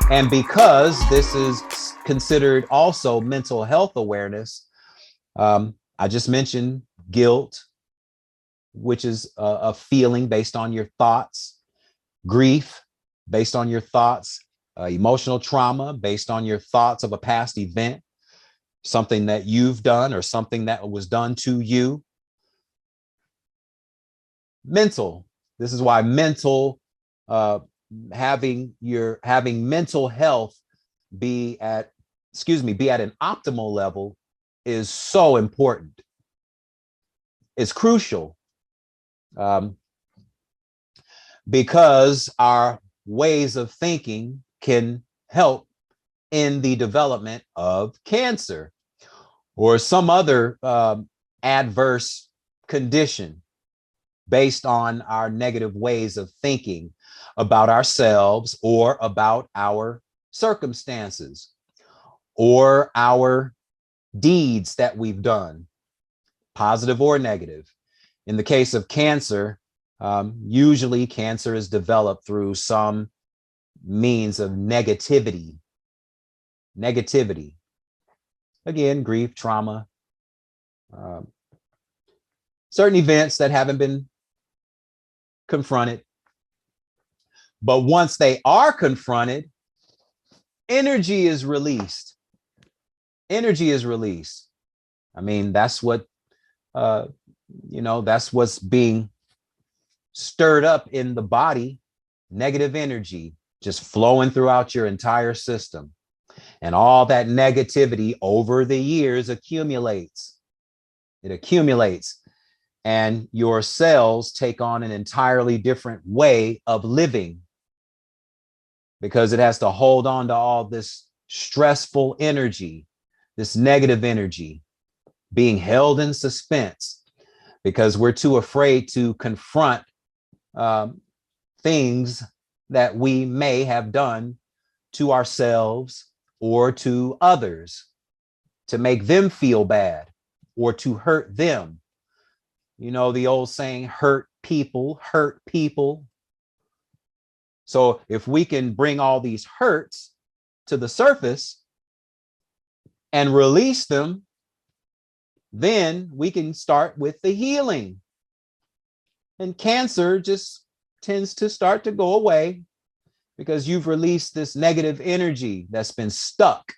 And because this is considered also mental health awareness, I just mentioned guilt, which is a feeling based on your thoughts, grief based on your thoughts, emotional trauma based on your thoughts of a past event, something that you've done or something that was done to you. Mental. This is why having mental health be at an optimal level is so important. It's crucial, because our ways of thinking can help in the development of cancer or some other adverse condition based on our negative ways of thinking about ourselves or about our circumstances or our deeds that we've done, positive or negative. In the case of cancer, usually cancer is developed through some means of negativity. Again, grief, trauma, certain events that haven't been confronted. But once they are confronted, energy is released. I mean, that's what, that's what's being stirred up in the body, negative energy just flowing throughout your entire system. And all that negativity over the years accumulates. It accumulates. And your cells take on an entirely different way of living because it has to hold on to all this stressful energy, this negative energy being held in suspense because we're too afraid to confront things that we may have done to ourselves or to others to make them feel bad or to hurt them. You know, the old saying, hurt people. So if we can bring all these hurts to the surface and release them, then we can start with the healing. And cancer just tends to start to go away because you've released this negative energy that's been stuck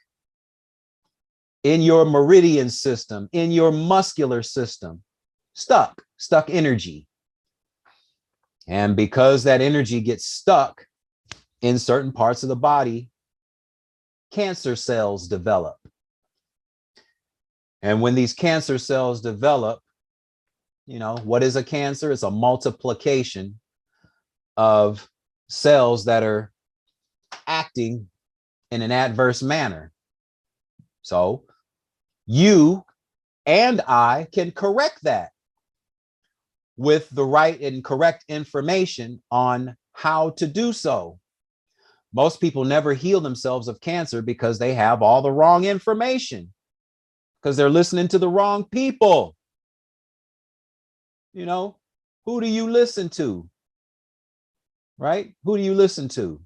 in your meridian system, in your muscular system, stuck energy. And because that energy gets stuck in certain parts of the body, cancer cells develop. And when these cancer cells develop, you know, what is a cancer? It's a multiplication of cells that are acting in an adverse manner. So you and I can correct that with the right and correct information on how to do so. Most people never heal themselves of cancer because they have all the wrong information, because they're listening to the wrong people. You know, who do you listen to? Right? Who do you listen to?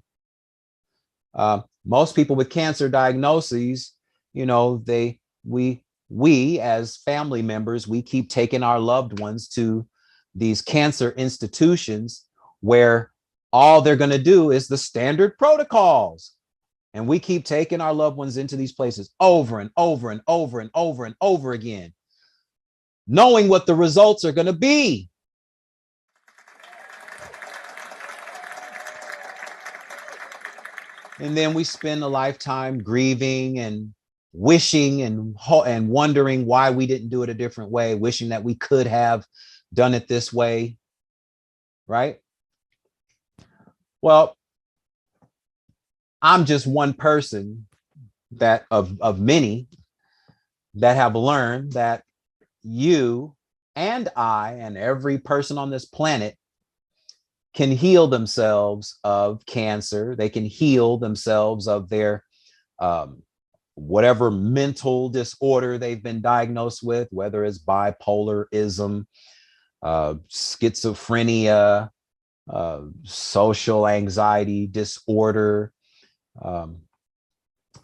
Most people with cancer diagnoses, you know, we as family members, we keep taking our loved ones to these cancer institutions where all they're going to do is the standard protocols. And we keep taking our loved ones into these places over and over and over and over and over again, knowing what the results are going to be. And then we spend a lifetime grieving and wishing and wondering why we didn't do it a different way, wishing that we could have done it this way, right? Well, I'm just one person that of many that have learned that you and I and every person on this planet can heal themselves of cancer. They can heal themselves of their whatever mental disorder they've been diagnosed with, whether it's bipolarism, schizophrenia, social anxiety disorder, um,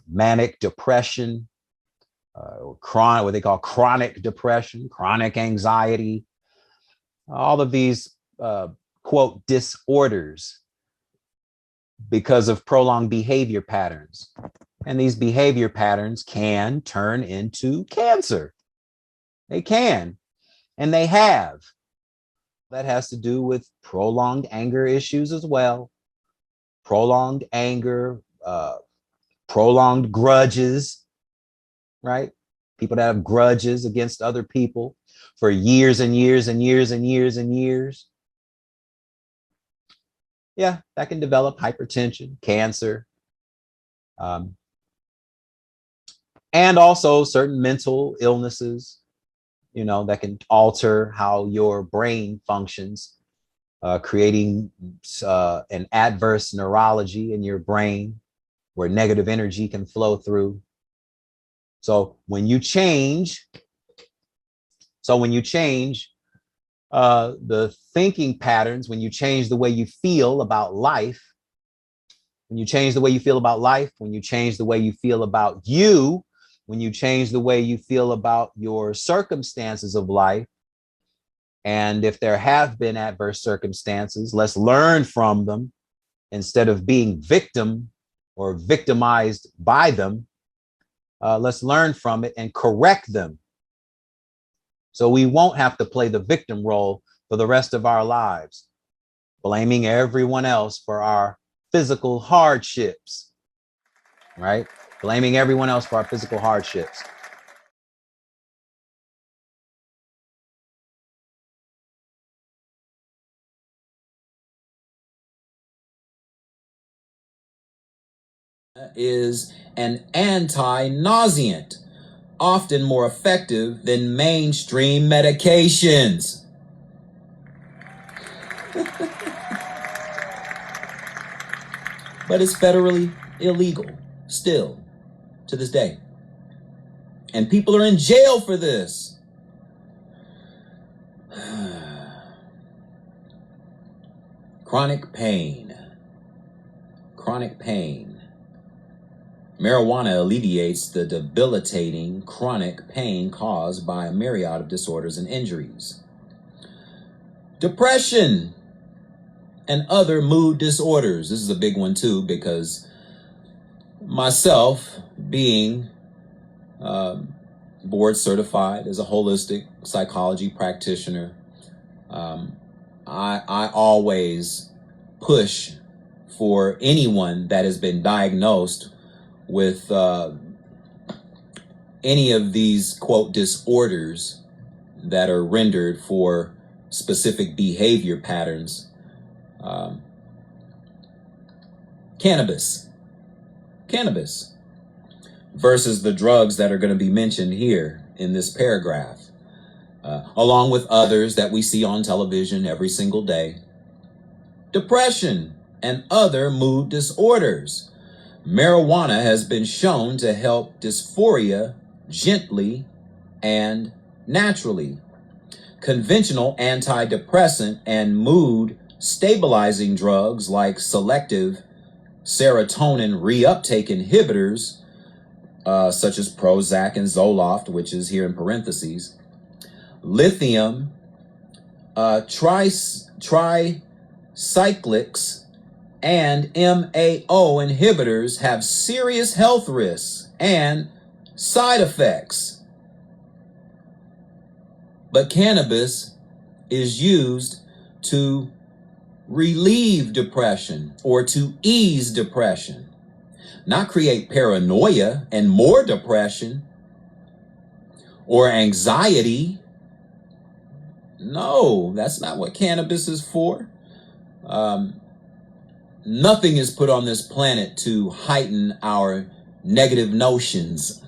manic depression, chronic, what they call chronic depression, chronic anxiety, all of these, quote, disorders because of prolonged behavior patterns. And these behavior patterns can turn into cancer. They can, and they have. That has to do with prolonged anger issues as well. Prolonged anger, prolonged grudges, right? People that have grudges against other people for years and years and years and years and years. Yeah, that can develop hypertension, cancer, and also certain mental illnesses, that can alter how your brain functions, creating an adverse neurology in your brain where negative energy can flow through. So when you change the thinking patterns, when you change the way you feel about life, when you change the way you feel about life, when you change the way you feel about you, when you change the way you feel about your circumstances of life, and if there have been adverse circumstances, let's learn from them instead of being victim or victimized by them. Let's learn from it and correct them, so we won't have to play the victim role for the rest of our lives, blaming everyone else for our physical hardships, right? Blaming everyone else for our physical hardships. Is an anti-nauseant, often more effective than mainstream medications. But it's federally illegal still to this day. And people are in jail for this. Chronic pain. Chronic pain. Marijuana alleviates the debilitating chronic pain caused by a myriad of disorders and injuries. Depression and other mood disorders. This is a big one too, because myself, being board certified as a holistic psychology practitioner, I always push for anyone that has been diagnosed with any of these, quote, disorders that are rendered for specific behavior patterns. Cannabis versus the drugs that are going to be mentioned here in this paragraph, along with others that we see on television every single day. Depression and other mood disorders. Marijuana has been shown to help dysphoria gently and naturally. Conventional antidepressant and mood stabilizing drugs like selective serotonin reuptake inhibitors, such as Prozac and Zoloft, which is here in parentheses, lithium tricyclics, and MAO inhibitors have serious health risks and side effects. But cannabis is used to relieve depression or to ease depression, not create paranoia and more depression or anxiety. No, that's not what cannabis is for. Nothing is put on this planet to heighten our negative notions,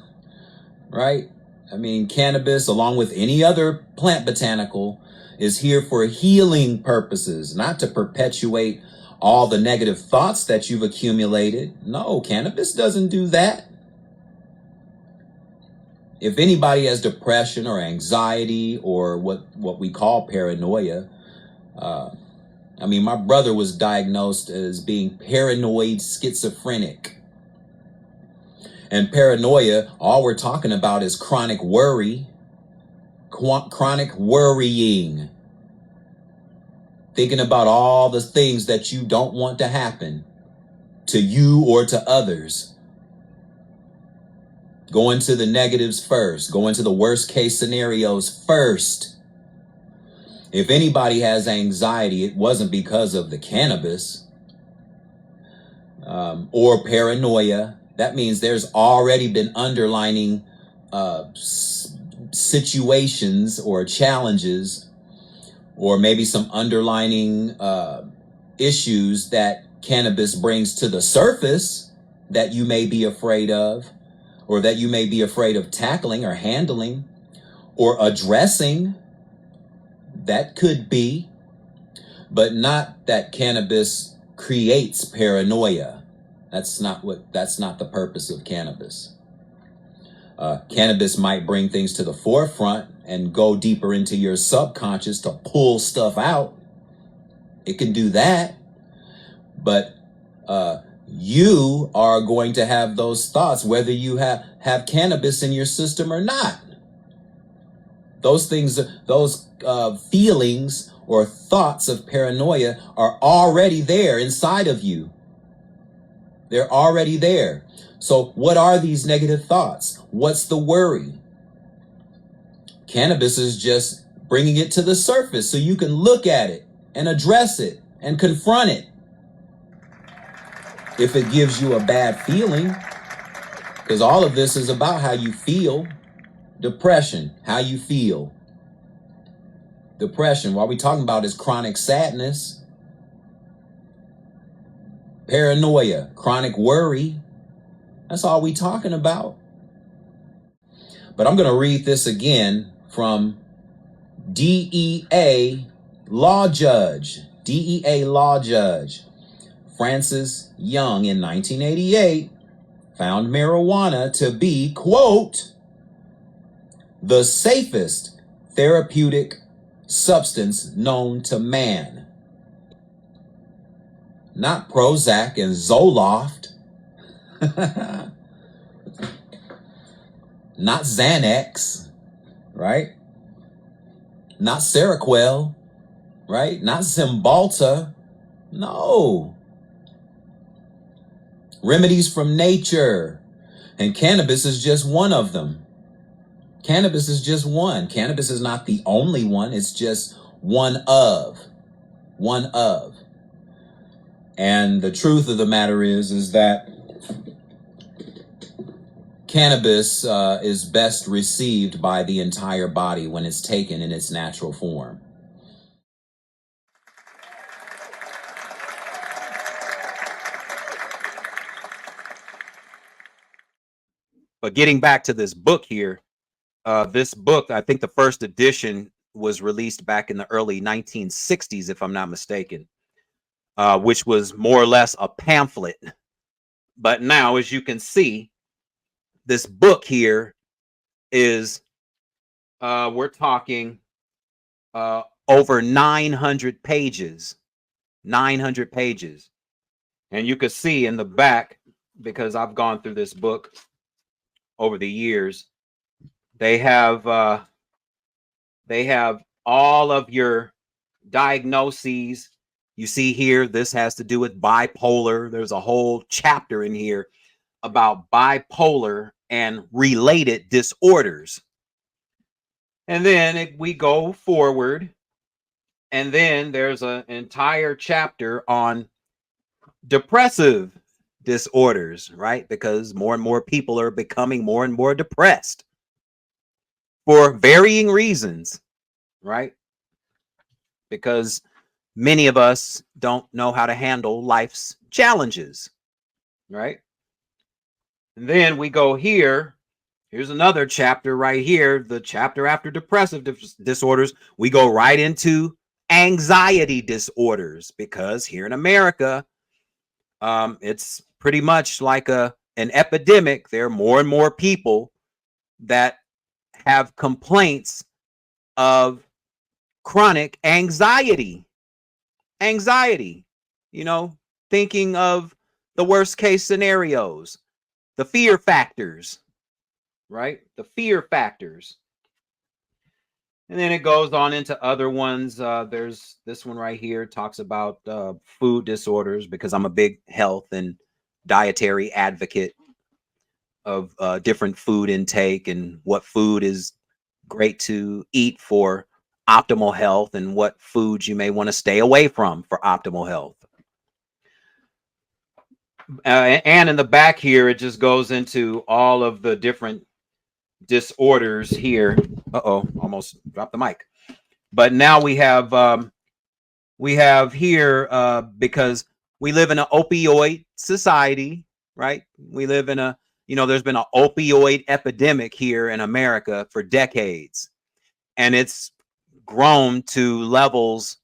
right? I mean, cannabis, along with any other plant botanical, is here for healing purposes, not to perpetuate all the negative thoughts that you've accumulated. No, cannabis doesn't do that. If anybody has depression or anxiety or what we call paranoia, I mean, my brother was diagnosed as being paranoid schizophrenic. And paranoia, all we're talking about is chronic worry, chronic worrying, thinking about all the things that you don't want to happen to you or to others. Going to the negatives first, going to the worst case scenarios first. If anybody has anxiety, it wasn't because of the cannabis or paranoia. That means there's already been underlining situations or challenges, or maybe some underlining issues that cannabis brings to the surface that you may be afraid of, or that you may be afraid of tackling or handling or addressing. That could be, but not that cannabis creates paranoia. That's not the purpose of cannabis. Cannabis might bring things to the forefront and go deeper into your subconscious to pull stuff out. It can do that, but you are going to have those thoughts whether you have cannabis in your system or not. Those things, those feelings or thoughts of paranoia are already there inside of you. They're already there. So what are these negative thoughts? What's the worry? Cannabis is just bringing it to the surface so you can look at it and address it and confront it. If it gives you a bad feeling, because all of this is about how you feel. Depression, how you feel. Depression, what we're talking about is chronic sadness. Paranoia, chronic worry. That's all we're talking about. But I'm going to read this again from DEA law judge. DEA law judge Francis Young in 1988 found marijuana to be, quote, the safest therapeutic substance known to man. Not Prozac and Zoloft. Not Xanax, right? Not Seroquel, right? Not Cymbalta. No. Remedies from nature. And cannabis is just one of them. Cannabis is just one. Cannabis is not the only one. It's just one of. One of. And the truth of the matter is that cannabis is best received by the entire body when it's taken in its natural form. But getting back to this book here, this book, I think the first edition was released back in the early 1960s, if I'm not mistaken, which was more or less a pamphlet. But now, as you can see, this book here is, we're talking over 900 pages. 900 pages. And you can see in the back, because I've gone through this book over the years, they have all of your diagnoses. You see here, this has to do with bipolar. There's a whole chapter in here about bipolar and related disorders. And then we go forward, and then there's an entire chapter on depressive disorders, right? Because more and more people are becoming more and more depressed for varying reasons, right? Because many of us don't know how to handle life's challenges, right? And then we go here. Here's another chapter right here, the chapter after depressive disorders. We go right into anxiety disorders, because here in America, it's pretty much like an epidemic. There are more and more people that have complaints of chronic anxiety. Anxiety, thinking of the worst case scenarios, the fear factors, right? The fear factors. And then it goes on into other ones. There's this one right here, talks about food disorders, because I'm a big health and dietary advocate of different food intake and what food is great to eat for optimal health and what foods you may want to stay away from for optimal health. And in the back here, it just goes into all of the different disorders here. Uh-oh, almost dropped the mic. But now we have here, because we live in an opioid society, right? We live in a, there's been an opioid epidemic here in America for decades, and it's grown to levels,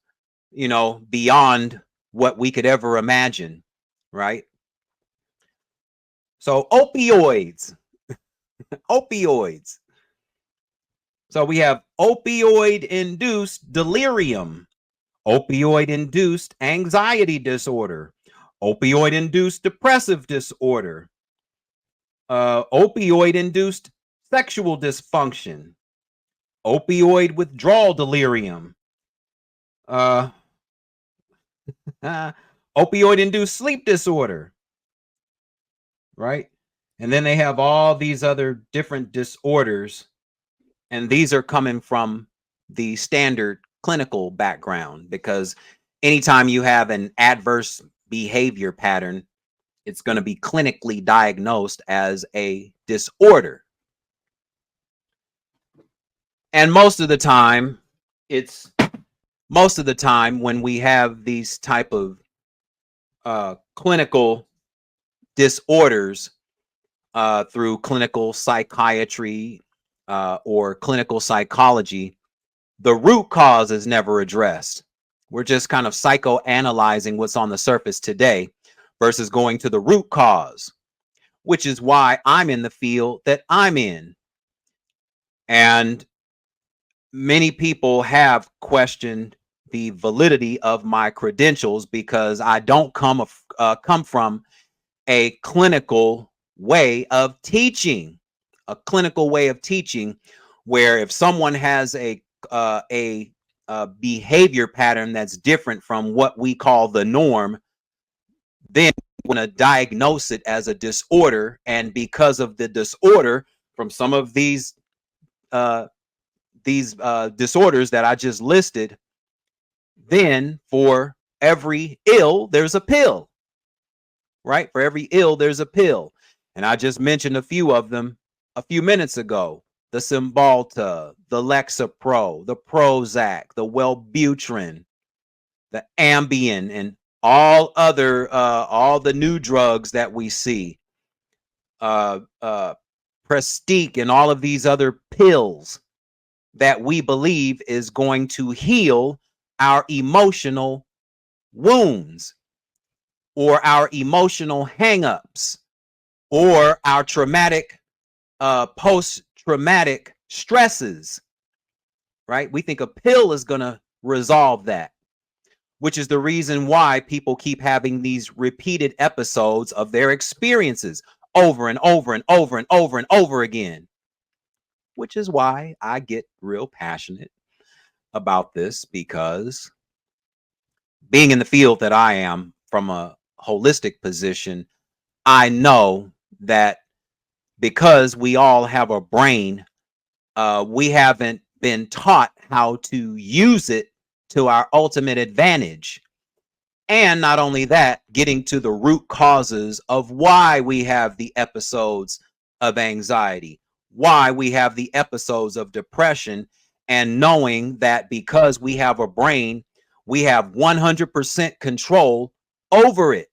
beyond what we could ever imagine, right? So opioids. Opioids. So we have opioid-induced delirium, opioid-induced anxiety disorder, opioid-induced depressive disorder, opioid-induced sexual dysfunction, opioid withdrawal delirium, opioid-induced sleep disorder, right? And then they have all these other different disorders, and these are coming from the standard clinical background, because anytime you have an adverse behavior pattern, it's going to be clinically diagnosed as a disorder. And most of the time when we have these type of clinical disorders through clinical psychiatry or clinical psychology, the root cause is never addressed. We're just kind of psychoanalyzing what's on the surface today versus going to the root cause, which is why I'm in the field that I'm in. And many people have questioned the validity of my credentials because I don't come from a clinical way of teaching, where if someone has a behavior pattern that's different from what we call the norm, then we want to diagnose it as a disorder. And because of the disorder from some of these disorders that I just listed, then for every ill, there's a pill, right? For every ill, there's a pill. And I just mentioned a few of them a few minutes ago: the Cymbalta, the Lexapro, the Prozac, the Wellbutrin, the Ambien, and all the new drugs that we see, Prestique, and all of these other pills that we believe is going to heal our emotional wounds or our emotional hangups or our traumatic post-traumatic stresses, right? We think a pill is going to resolve that, which is the reason why people keep having these repeated episodes of their experiences over and over and over and over and over again, which is why I get real passionate about this, because being in the field that I am from a holistic position, I know that because we all have a brain, we haven't been taught how to use it to our ultimate advantage. And not only that, getting to the root causes of why we have the episodes of anxiety, why we have the episodes of depression, and knowing that because we have a brain, we have 100% control over it.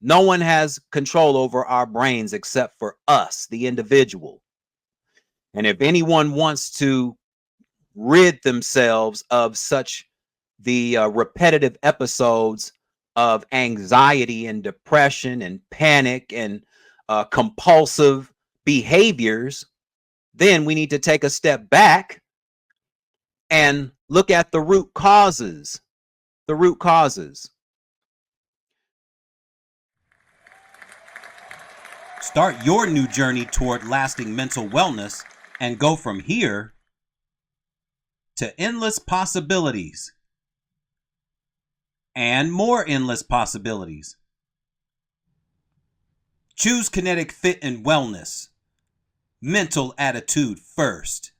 No one has control over our brains except for us, the individual. And if anyone wants to rid themselves of such the repetitive episodes of anxiety and depression and panic and compulsive behaviors, then we need to take a step back and look at the root causes. The root causes. Start your new journey toward lasting mental wellness and go from here to endless possibilities and more endless possibilities. Choose Kennetic Fit and Wellness. Mental attitude first.